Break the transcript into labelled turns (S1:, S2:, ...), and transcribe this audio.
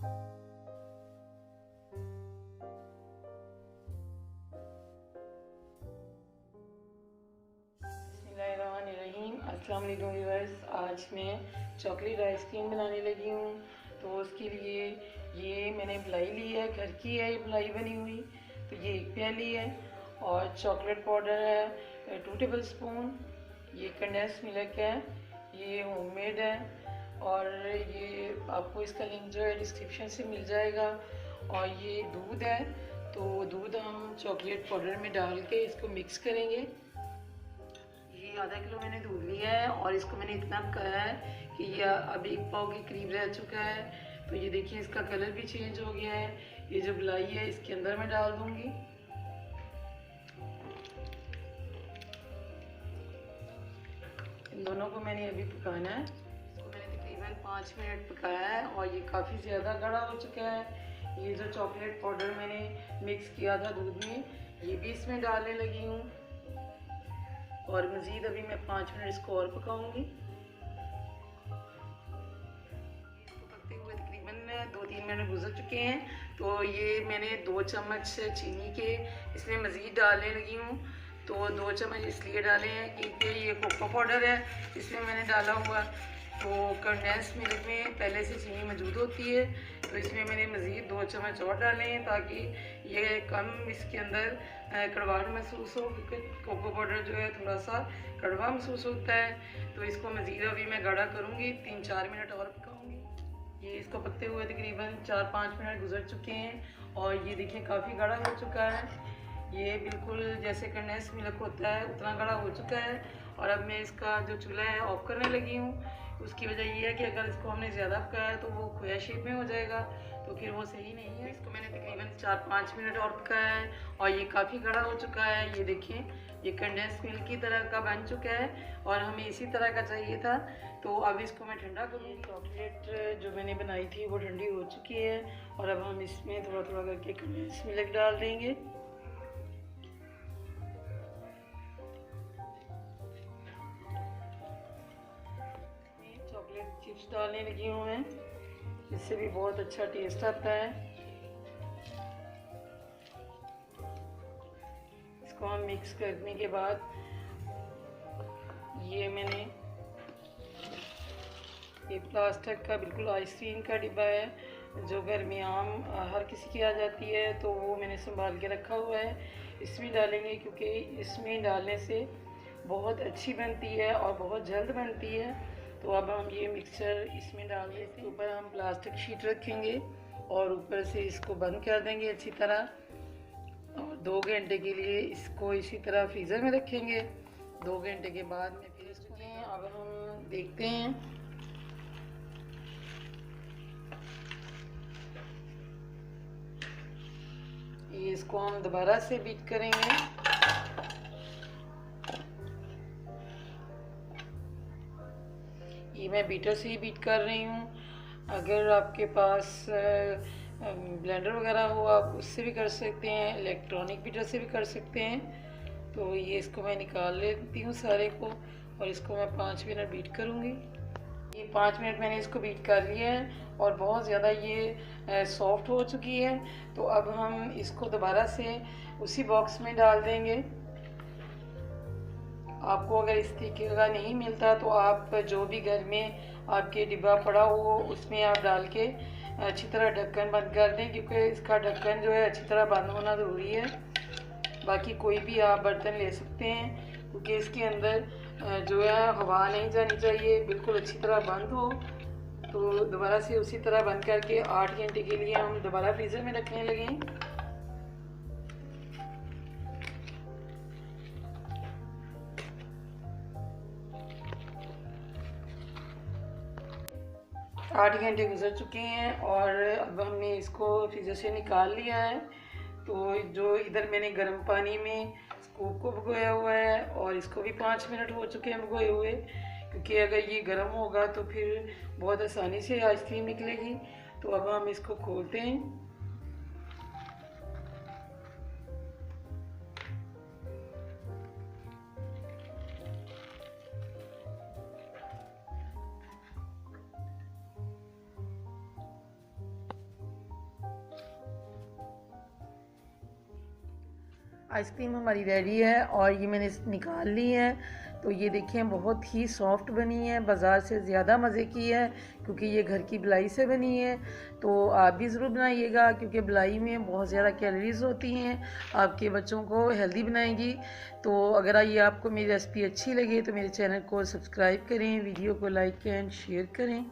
S1: अस्सलाम वालेकुम व्यूअर्स। आज मैं चॉकलेट आइसक्रीम बनाने लगी हूँ। तो उसके लिए ये मैंने मलाई ली है, घर की है ये मलाई बनी हुई। तो ये 1 प्याली है और चॉकलेट पाउडर है 2 टेबल स्पून। ये कंडेंस मिल्क है, ये होममेड है और ये आपको इसका लिंक जो है डिस्क्रिप्शन से मिल जाएगा। और ये दूध है, तो दूध हम चॉकलेट पाउडर में डाल के इसको मिक्स करेंगे। ये आधा किलो मैंने दूध लिया है और इसको मैंने इतना पकाया है कि ये अब 1 पाव के करीब रह चुका है। तो ये देखिए इसका कलर भी चेंज हो गया है। ये जो मलाई है इसके अंदर मैं डाल दूंगी। इन दोनों को मैंने अभी पकाना है। इसको मैंने तकरीबन 5 मिनट पकाया है और ये काफ़ी ज़्यादा गाढ़ा हो चुका है। ये जो चॉकलेट पाउडर मैंने मिक्स किया था दूध में, ये भी इसमें डालने लगी हूँ और मज़ीद अभी मैं 5 मिनट इसको और पकाऊंगी। इसको पकते हुए तकरीबन 2-3 मिनट गुजर चुके हैं। तो ये मैंने 2 चम्मच चीनी के इसमें मज़ीद डालने लगी हूँ। तो 2 चम्मच इसलिए डाले हैं क्योंकि ये कोको पाउडर है इसमें मैंने डाला हुआ। तो कंडेंस मिल्क में पहले से चीनी मौजूद होती है, तो इसमें मैंने मज़ीद 2 चम्मच और डाले हैं ताकि ये कम इसके अंदर कड़वाहट महसूस हो, क्योंकि कोको पाउडर जो है थोड़ा सा कड़वा महसूस होता है। तो इसको मज़ीद अभी मैं गाढ़ा करूँगी, 3-4 मिनट और पकाऊँगी। ये इसको पकते हुए तकरीबन 4-5 मिनट गुजर चुके हैं और ये देखिए काफ़ी गाढ़ा हो चुका है। ये बिल्कुल जैसे कंडेंस मिल्क होता है उतना गाढ़ा हो चुका है। और अब मैं इसका जो चूल्हा है ऑफ करने लगी हूँ। उसकी वजह ये है कि अगर इसको हमने ज़्यादा पकाया तो वो खोया शेप में हो जाएगा, तो फिर वो सही नहीं है। इसको मैंने तकरीबन 4-5 मिनट और पकाया है और ये काफ़ी गाढ़ा हो चुका है। ये देखें ये कंडेंस मिल्क की तरह का बन चुका है और हमें इसी तरह का चाहिए था। तो अब इसको मैं ठंडा करूँगी। चॉकलेट जो मैंने बनाई थी वो ठंडी हो चुकी है और अब हम इसमें थोड़ा थोड़ा करके कंडेंस मिल्क डाल देंगे। चॉकलेट चिप्स डालने लगी हूँ मैं, इससे भी बहुत अच्छा टेस्ट आता है। इसको हम मिक्स करने के बाद ये मैंने ये प्लास्टिक का बिल्कुल आइसक्रीम का डिब्बा है जो घर में आम हर किसी की आ जाती है, तो वो मैंने संभाल के रखा हुआ है। इसमें डालेंगे क्योंकि इसमें डालने से बहुत अच्छी बनती है और बहुत जल्द बनती है। तो अब हम ये मिक्सचर इसमें डाल देते हैं। ऊपर हम प्लास्टिक शीट रखेंगे और ऊपर से इसको बंद कर देंगे अच्छी तरह और 2 घंटे के लिए इसको इसी तरह फ्रीज़र में रखेंगे। 2 घंटे के बाद में फिर इसको अब हम देखते हैं। ये इसको हम दोबारा से बीट करेंगे। ये मैं बीटर से ही बीट कर रही हूँ। अगर आपके पास ब्लेंडर वगैरह हो आप उससे भी कर सकते हैं, इलेक्ट्रॉनिक बीटर से भी कर सकते हैं। तो ये इसको मैं निकाल लेती हूँ सारे को और इसको मैं 5 मिनट बीट करूँगी। ये 5 मिनट मैंने इसको बीट कर लिया है और बहुत ज़्यादा ये सॉफ्ट हो चुकी है। तो अब हम इसको दोबारा से उसी बॉक्स में डाल देंगे। आपको अगर इस तरीके का नहीं मिलता तो आप जो भी घर में आपके डिब्बा पड़ा हो उसमें आप डाल के अच्छी तरह ढक्कन बंद कर दें, क्योंकि इसका ढक्कन जो है अच्छी तरह बंद होना ज़रूरी है। बाकी कोई भी आप बर्तन ले सकते हैं क्योंकि इसके अंदर जो है हवा नहीं जानी चाहिए, बिल्कुल अच्छी तरह बंद हो। तो दोबारा से उसी तरह बंद करके 8 घंटे के लिए हम दोबारा फ्रीज़र में रखने लगे। 8 घंटे गुजर चुके हैं और अब हमने इसको फ्रीज़र से निकाल लिया है। तो जो इधर मैंने गर्म पानी में स्कूप को भिगोया हुआ है और इसको भी 5 मिनट हो चुके हैं भिगोए हुए, क्योंकि अगर ये गर्म होगा तो फिर बहुत आसानी से आइसक्रीम निकलेगी। तो अब हम इसको खोलते हैं। आइसक्रीम हमारी रेडी है और ये मैंने निकाल ली है। तो ये देखें बहुत ही सॉफ्ट बनी है, बाज़ार से ज़्यादा मज़े की है क्योंकि ये घर की बिलाई से बनी है। तो आप भी ज़रूर बनाइएगा क्योंकि बिलाई में बहुत ज़्यादा कैलोरीज़ होती हैं, आपके बच्चों को हेल्दी बनाएंगी। तो अगर ये आपको मेरी रेसिपी अच्छी लगे तो मेरे चैनल को सब्सक्राइब करें, वीडियो को लाइक एंड शेयर करें।